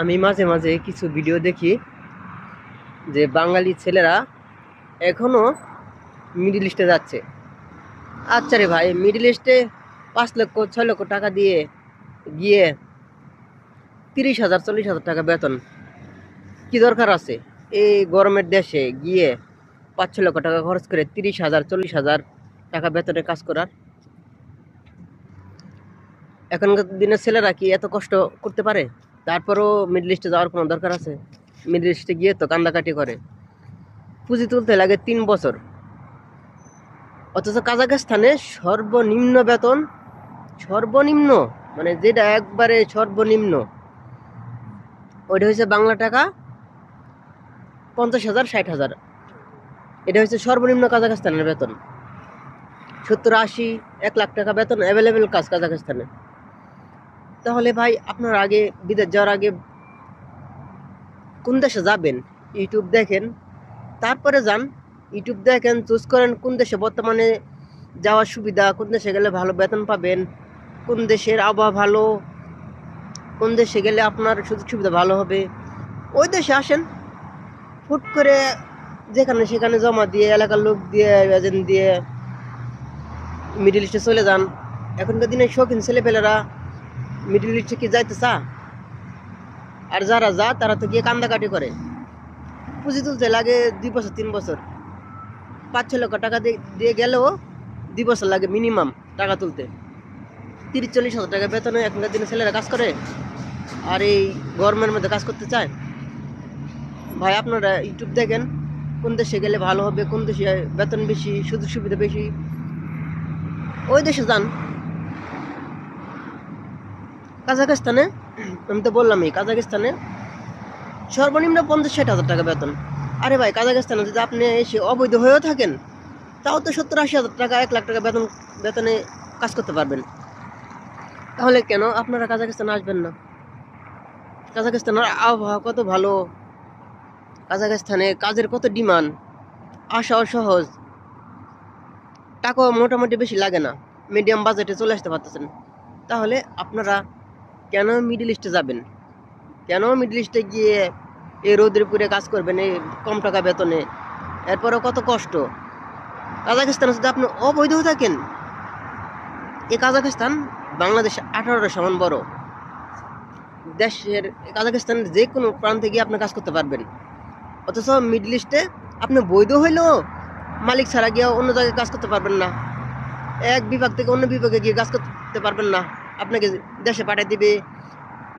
আমি মাঝে মাঝে কিছু ভিডিও দেখি যে বাঙালি ছেলেরা এখনো মিডল ইস্টে যাচ্ছে। আচ্ছা রে ভাই, মিডল ইস্টে 5 লক্ষ 6 লক্ষ টাকা দিয়ে গিয়ে 30,000 40,000 টাকা বেতন কি দরকার আছে? এই গরমের দেশে গিয়ে 5-6 লক্ষ টাকা খরচ করে 30,000 40,000 টাকা বেতনে কাজ করার? এখনকার দিনের ছেলেরা কি এত কষ্ট করতে পারে? তারপরও মিডল ইস্টে যাওয়ার কোনো দরকার আছে? মিডল ইস্টে গিয়ে তো কান্দাকাটি করে, পুঁজি তুলতে লাগে 3 বছর। অথচ কাজাখস্তানে সর্বনিম্ন বেতন, সর্বনিম্ন মানে যেটা একবারে সর্বনিম্ন, ওইটা হচ্ছে বাংলা টাকা 50,000 60,000। এটা হচ্ছে সর্বনিম্ন কাজাখস্তানের বেতন। 70 80 1 লাখ টাকা বেতন অ্যাভেলেবেল কাজ কাজাখস্তানে। তাহলে ভাই, আপনার আগে বিদেশ যাওয়ার আগে কোন দেশে যাবেন ইউটিউব দেখেন, তারপরে যান। ইউটিউব দেখেন, চুজ করেন কোন দেশে বর্তমানে যাওয়ার সুবিধা, কোন দেশে গেলে ভালো বেতন পাবেন, কোন দেশের আবহাওয়া ভালো, কোন দেশে গেলে আপনার সুযোগ সুবিধা ভালো হবে। ওই দেশে আসেন, হুট করে যেখানে সেখানে জমা দিয়ে, এলাকার লোক দিয়ে, এজেন্ট দিয়ে মিডল ইস্টে চলে যান। এখনকার দিনে শৌখিন ছেলেপেলেরা মিডল ইস্টে কি যাইতে চা? আর যারা যা তারা তো গিয়ে কান্দাকাটি করে, পুঁজি তুলতে লাগে 2 বছর 3 বছর। 5-6 লক্ষ টাকা দিয়ে গেলেও 2 বছর লাগে মিনিমাম টাকা তুলতে। 30-40 হাজার টাকা বেতনে এখনকার দিনে ছেলেরা কাজ করে, আর এই গরমের মধ্যে কাজ করতে চায়? ভাই, আপনারা ইউটিউব দেখেন কোন দেশে গেলে ভালো হবে, কোন দেশে বেতন বেশি, সুযোগ সুবিধা বেশি, ওই দেশে যান। কাজাখস্তানে, আমি তো বললামই, কাজাখস্তানে সর্বনিম্ন 50-60 হাজার টাকা বেতন। আরে ভাই, কাজাখস্তানে যদি আপনি এসে অবৈধ হয়েও থাকেন, তাও তো 70-80 হাজার টাকা 1 লাখ টাকা বেতনে কাজ করতে পারবেন। তাহলে কেন আপনারা কাজাখস্তানে আসবেন না? কাজাখস্তানের আবহাওয়া কত ভালো, কাজাখস্তানে কাজের কত ডিমান্ড, আসাও সহজ, টাকাও মোটামুটি বেশি লাগে না, মিডিয়াম বাজেটে চলে আসতে পারতেছেন। তাহলে আপনারা কেন মিডল ইস্টে যাবেন? কেন মিডল ইস্টে গিয়ে এই রোদের পুরে কাজ করবেন এই কম টাকা বেতনে? এরপরেও কত কষ্ট। কাজাখস্তানে যদি আপনি অবৈধ থাকেন, এই কাজাখস্তান বাংলাদেশ 18টা সমান বড় দেশের। কাজাখস্তানের যে কোনো প্রান্তে গিয়ে আপনি কাজ করতে পারবেন। অথচ মিডল ইস্টে আপনি বৈধ হইলেও মালিক ছাড়া গিয়ে অন্য জায়গায় কাজ করতে পারবেন না, এক বিভাগ থেকে অন্য বিভাগে গিয়ে কাজ করতে পারবেন না, আপনাকে দেশে পাঠিয়ে দিবে।